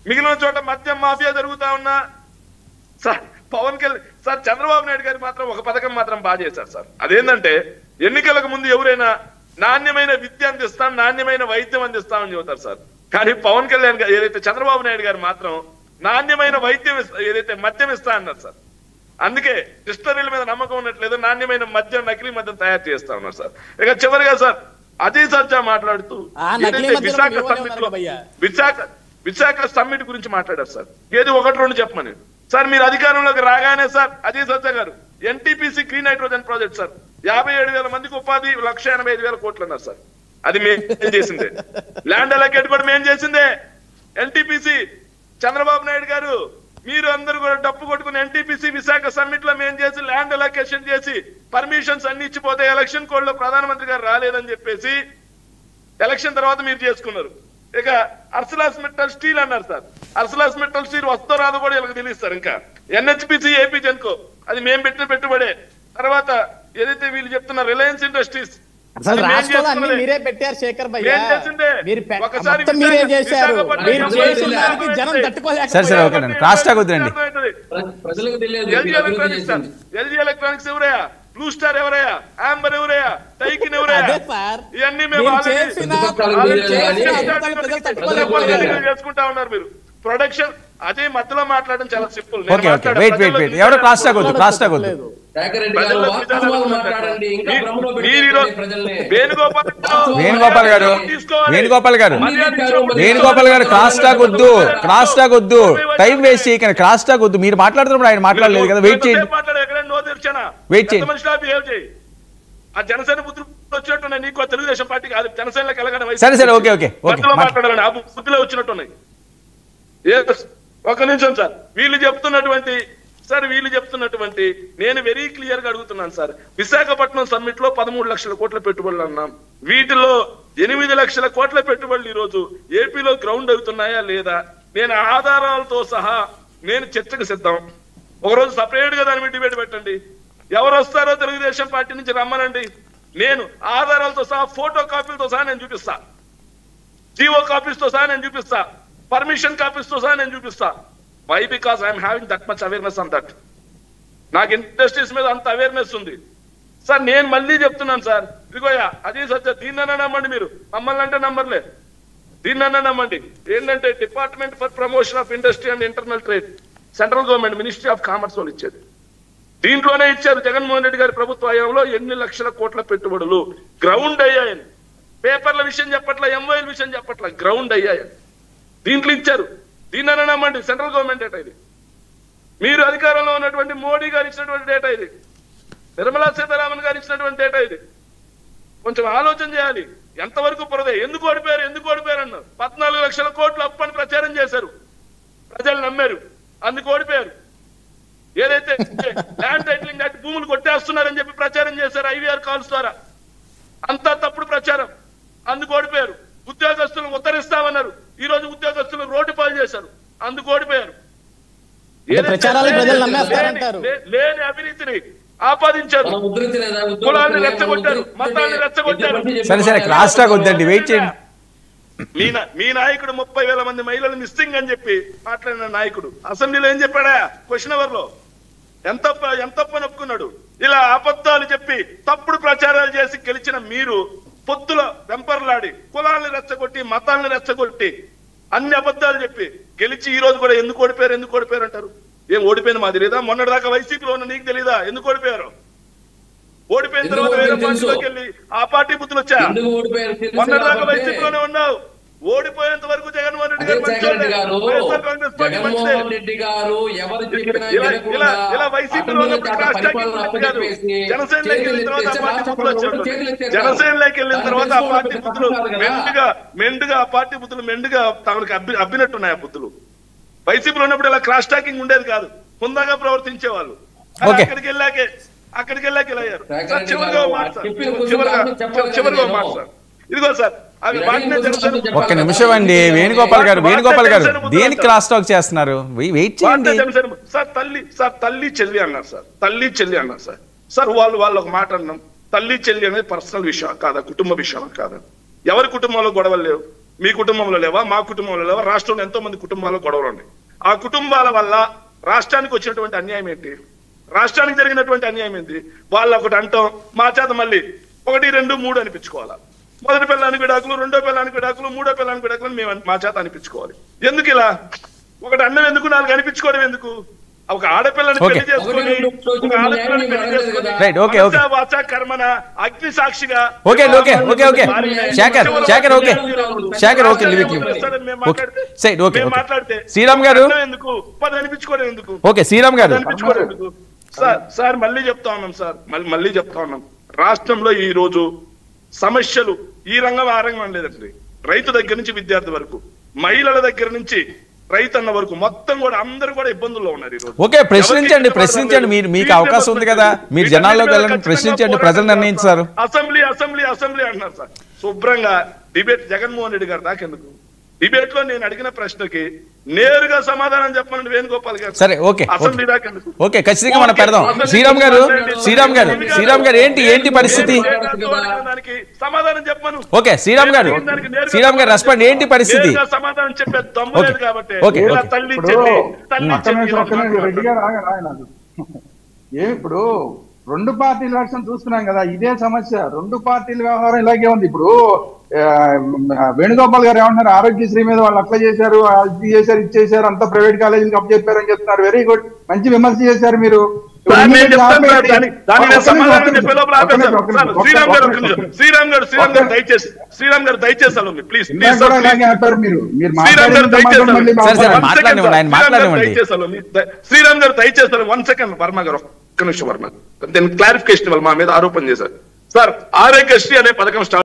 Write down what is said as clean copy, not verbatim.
మిగిలిన చోట మద్యం మాఫియా జరుగుతా ఉన్నా సార్ పవన్ కళ్యాణ్ సార్ చంద్రబాబు నాయుడు గారు మాత్రం ఒక పథకం మాత్రం బాగా చేశారు సార్. అదేంటంటే ఎన్నికలకు ముందు ఎవరైనా నాణ్యమైన విద్య అందిస్తాం, నాణ్యమైన వైద్యం అందిస్తామని చెబుతారు సార్. కానీ పవన్ కళ్యాణ్ గారు ఏదైతే చంద్రబాబు నాయుడు గారు మాత్రం నాణ్యమైన వైద్యం ఏదైతే మద్యం ఇస్తా అన్నారు సార్. అందుకే డిస్టరీల మీద నమ్మకం ఉన్నట్లేదు, నాణ్యమైన మద్యం నకిలీ మద్యం తయారు చేస్తా ఉన్నారు సార్. ఇక చివరిగా సార్ అజయ్ సర్జా మాట్లాడుతూ విశాఖ సమ్మిట్ గురించి మాట్లాడారు సార్. ఏది 1-2 చెప్పమని సార్. మీరు అధికారంలోకి రాగానే సార్ అజయ్ సర్జా గారు NTPC green hydrogen project sir 57,000 మందికి ఉపాధి 1,85,000 కోట్లు అన్నారు సార్. అది మేము చేసిందే. ల్యాండ్ అలొకేట్ కూడా మేము చేసిందే. ఎన్టీపీసీ చంద్రబాబు నాయుడు గారు మీరు అందరూ కూడా డప్పు కొట్టుకుని ఎన్టీపీసీ విశాఖ సమ్మిట్ లో మేము చేసి ల్యాండ్ అలొకేషన్ చేసి పర్మిషన్స్ అన్ని ఇచ్చిపోతే ఎలక్షన్ కోడ్ లో ప్రధానమంత్రి గారు రాలేదని చెప్పేసి ఎలక్షన్ తర్వాత మీరు చేసుకున్నారు. ఇక అర్సలాస్ మెటల్ స్టీల్ అన్నారు సార్. అర్సలాస్ మెటల్ స్టీల్ వస్తో రాదు కూడా వీళ్ళకి తెలియదు. ఇంకా ఎన్హెచ్పిసి ఏపీ జెన్కో అది మేము పెట్టిన పెట్టుబడే. తర్వాత ఏదైతే వీళ్ళు చెప్తున్న రిలయన్స్ ఇండస్ట్రీస్ మీరే పెట్టారు శేఖర్ భయ్య, మీరే చేశారు. ఎల్జీ ఎలక్ట్రానిక్స్ ఎవరయ్యా, బ్లూ స్టార్ ఎవరయ్యా, ఆంబర్ ఎవరయ్యా, టైకిన్ ఎవరయ్యా, ఇవన్నీ మేము చేసుకుంటా ఉన్నారు. మీరు ప్రొడక్షన్ అదే మధ్యలో మాట్లాడడం చాలా సింపుల్. వేణుగోపాల్ గారు క్రాస్ టాక్ వద్దు, క్రాస్ టాక్ వద్దు, టైం వేస్ట్ చేయకండి. క్రాస్ టాక్ వద్దు. మీరు మాట్లాడుతున్నప్పుడు ఆయన మాట్లాడలేదు కదా, వెయిట్ చేయండి. వెయిట్ చేయండి. ఆ జనసేన బుద్ధులు వచ్చినట్టున్నాయి. నీకు తెలుగుదేశం పార్టీ కాదు, జనసేనలోకి వెళ్ళగానే సరే సరే ఓకే ఓకే మాట్లాడాలని ఆ బుద్ధిలో వచ్చినట్టున్నాయి. ఒక నిమిషం సార్. వీళ్ళు చెప్తున్నటువంటి నేను వెరీ క్లియర్ గా అడుగుతున్నాను సార్. విశాఖపట్నం సమ్మిట్ లో 13 లక్షల కోట్ల పెట్టుబడులు అన్నాం. వీటిలో 8 లక్షల కోట్ల పెట్టుబడులు ఈ రోజు ఏపీలో గ్రౌండ్ అవుతున్నాయా లేదా? నేను ఆధారాలతో సహా నేను చర్చకు సిద్ధం. ఒకరోజు సపరేట్ గా దాని మీద డిబేట్ పెట్టండి. ఎవరు వస్తారో తెలుగుదేశం పార్టీ నుంచి రమ్మనండి. నేను ఆధారాలతో సహా, ఫోటో కాపీలతో సహా నేను చూపిస్తా, జీవో కాపీస్ తో సహా నేను చూపిస్తా, పర్మిషన్ కాపీస్ తో సహా నేను చూపిస్తా. Why? Because I'm having that much awareness on that. నాకు ఇండస్ట్రీస్ మీద అంత అవేర్నెస్ ఉంది సార్. నేను మళ్ళీ చెప్తున్నాను సార్, ఇదిగోయా అజయ్ సత్య దీన్నన్నా నమ్మండి. మీరు మమ్మల్ని అంటే నంబర్లే, దీన్నన్నా నమ్మండి. ఏంటంటే department for promotion of industry and internal trade, central government ministry of commerce వాళ్ళు ఇచ్చేది. దీంట్లోనే ఇచ్చారు జగన్మోహన్ రెడ్డి గారి ప్రభుత్వ హయాంలో 8 లక్షల కోట్ల పెట్టుబడులు గ్రౌండ్ అయ్యాయని. పేపర్ల విషయం చెప్పట్ల, ఎంఓఎల్ విషయం చెప్పట్ల, గ్రౌండ్ అయ్యాయని దీంట్లో ఇచ్చారు. దీన్నన్నా నమ్మండి. సెంట్రల్ గవర్నమెంట్ డేటా ఇది. మీరు అధికారంలో ఉన్నటువంటి మోడీ గారు ఇచ్చినటువంటి డేటా ఇది. నిర్మలా సీతారామన్ గారు ఇచ్చినటువంటి డేటా ఇది. కొంచెం ఆలోచన చేయాలి. ఎంతవరకు పొరదే? ఎందుకు ఓడిపోయారు అన్నారు. 14 లక్షల కోట్లు అప్పు అని ప్రచారం చేశారు, ప్రజలు నమ్మారు, అందుకు ఓడిపోయారు. ఏదైతే ల్యాండ్ టైటిలింగ్ అంటే భూములు కొట్టేస్తున్నారని చెప్పి ప్రచారం చేశారు ఐవీఆర్ కాల్స్ ద్వారా, అంతా తప్పుడు ప్రచారం, అందుకు ఓడిపోయారు. ఉద్యోగస్తులను ఉత్తరిస్తామన్నారు, ఈ రోజు ఉద్యోగస్తులు రోడ్డు పాలు చేశారు, అందుకు ఓడిపోయారు. లేని అవినీతిని ఆపాదించారు, కులాన్ని రెచ్చగొట్టారు, మతాన్ని రెచ్చగొట్టారు. మీ నాయకుడు 30,000 మంది మహిళలు మిస్సింగ్ అని చెప్పి మాట్లాడిన నాయకుడు అసెంబ్లీలో ఏం చెప్పాడా? క్వశ్చన్ అవర్ లో ఎంత నొప్పుకున్నాడు. ఇలా అబద్ధాలు చెప్పి తప్పుడు ప్రచారాలు చేసి గెలిచిన మీరు పొత్తుల వెంపర్లాడి కులాలను రెచ్చగొట్టి, మతాలను రెచ్చగొట్టి, అన్ని అబద్ధాలు చెప్పి గెలిచి ఈ రోజు కూడా ఎందుకు ఓడిపోయారు అంటారు. ఏం ఓడిపోయింది మాది లేదా? మొన్నటిదాకా వైసీపీలో ఉన్న నీకు తెలీదా ఎందుకు ఓడిపోయారు? ఓడిపోయిన తర్వాత వేరే పార్టీలోకి వెళ్ళి ఆ పార్టీ బుద్ధులు వచ్చా. మొన్నటిదాకా వైసీపీలోనే ఉన్నావు. ఓడిపోయేంత వరకు జగన్మోహన్ రెడ్డి గారు ఇలా వైసీపీలో జనసేనలోకి వెళ్ళిన తర్వాత ఆ పార్టీ బుద్ధులు వచ్చాడు. జనసేనలోకి వెళ్ళిన తర్వాత ఆ పార్టీ బుద్ధులు మెండుగా ఆ పార్టీ బుద్ధులు మెండుగా తమకి అబ్బినట్టున్నాయి. ఆ బుద్ధులు వైసీపీలో ఉన్నప్పుడు ఇలా క్రాస్ టాకింగ్ ఉండేది కాదు, హుందాగా ప్రవర్తించే వాళ్ళు. అక్కడికి వెళ్ళాక ఇలా అయ్యారు. చివరిగా మాట సార్, ఇదిగో సార్ ఒక్క నిమిషం అండి. వేణుగోపాల్ గారు దేనికి క్రాస్ టాక్ చేస్తున్నారు? వెయిట్ చేయండి సార్. తల్లి చెల్లి అన్నారు సార్. సార్ వాళ్ళు ఒక మాట అన్నాం. తల్లి చెల్లి అనేది పర్సనల్ విషయం కాదా, కుటుంబ విషయం కాదా? ఎవరి కుటుంబంలో గొడవలు లేవు? మీ కుటుంబంలో లేవా, మా కుటుంబంలో లేవా? రాష్ట్రంలో ఎంతో మంది కుటుంబాల్లో గొడవలు ఉన్నాయి. ఆ కుటుంబాల వల్ల రాష్ట్రానికి వచ్చినటువంటి అన్యాయం ఏంటి? రాష్ట్రానికి జరిగినటువంటి అన్యాయం ఏంటి? వాళ్ళు ఒకటి అంటాం, మా చేత మళ్ళీ 1, 2, 3 అనిపించుకోవాలా. మొదటి పిల్లానికి విడాకులు, రెండో పిల్లానికి విడాకులు, మూడో పిల్లానికి విడాకులు మేము మా చేత అనిపించుకోవాలి. ఎందుకు ఇలా? ఒకటి అన్నం ఎందుకు, 4 అనిపించుకోవడం ఎందుకు? ఒక ఆడపిల్లని పెళ్లి చేసుకొని కర్మన అగ్ని సాక్షిగా శ్రీరామ్ గారు ఎందుకు 10 అనిపించుకోవడం ఎందుకు? ఓకే శ్రీరామ్ గారు సార్ మళ్ళీ చెప్తా ఉన్నాం సార్, మళ్ళీ చెప్తా ఉన్నాం. రాష్ట్రంలో ఈ రోజు సమస్యలు ఈ రంగం ఆ రంగం లేదండి. రైతు దగ్గర నుంచి విద్యార్థి వరకు, మహిళల దగ్గర నుంచి రైతన్న వరకు మొత్తం కూడా అందరూ కూడా ఇబ్బందుల్లో ఉన్నారు ఈ రోజు. ఓకే ప్రశ్నించండి, ప్రశ్నించండి, మీకు అవకాశం ఉంది కదా, మీరు జనాల్లోకి వెళ్ళండి, ప్రశ్నించండి, ప్రజలు నిర్ణయించారు. అసెంబ్లీ అసెంబ్లీ అసెంబ్లీ అంటున్నారు సార్. శుభ్రంగా డిబేట్ జగన్మోహన్ రెడ్డి గారు దాకెందుకు? డిబేట్ లో నేను అడిగిన ప్రశ్నకి నేరుగా సమాధానం చెప్పమని వేణుగోపాల్ గారు. సరే ఓకే అసెంబ్లీ దాకెందుకు? ఓకే ఖచ్చితంగా మనం పెడదాం. శ్రీరామ్ గారు ఏంటి పరిస్థితి? సమాధానం చెప్పమను. ఓకే శ్రీరామ్ గారు రెస్పాండ్, ఏంటి పరిస్థితి? సమాధానం చెప్పే దమ్ము లేదు కాబట్టి ఇప్పుడు 2 పార్టీల ఎలక్షన్ చూస్తున్నాం కదా, ఇదే సమస్య. 2 పార్టీల వ్యవహారం ఇలాగే ఉంది. ఇప్పుడు వేణుగోపాల్ గారు ఏమంటున్నారు, ఆరోగ్యశ్రీ మీద వాళ్ళు అట్లా చేశారు, అది చేశారు, ఇది చేశారు, అంతా ప్రైవేట్ కాలేజీలకు అప్పచెప్పారు అని చెప్తున్నారు. వెరీ గుడ్, మంచి విమర్శ చేశారు మీరు. శ్రీరామ్ గారు దయచేసి ప్లీజ్ శ్రీరామ్ గారు దయచేస్తారు. 1 సెకండ్ వర్మ గారు, ఒక్క నిమిషం వర్మ, క్లారిఫికేషన్ ఇవ్వాలి. మా మీద ఆరోపణ చేశారు సార్. ఆరోగ్యశ్రీ అనే పథకం స్టార్ట్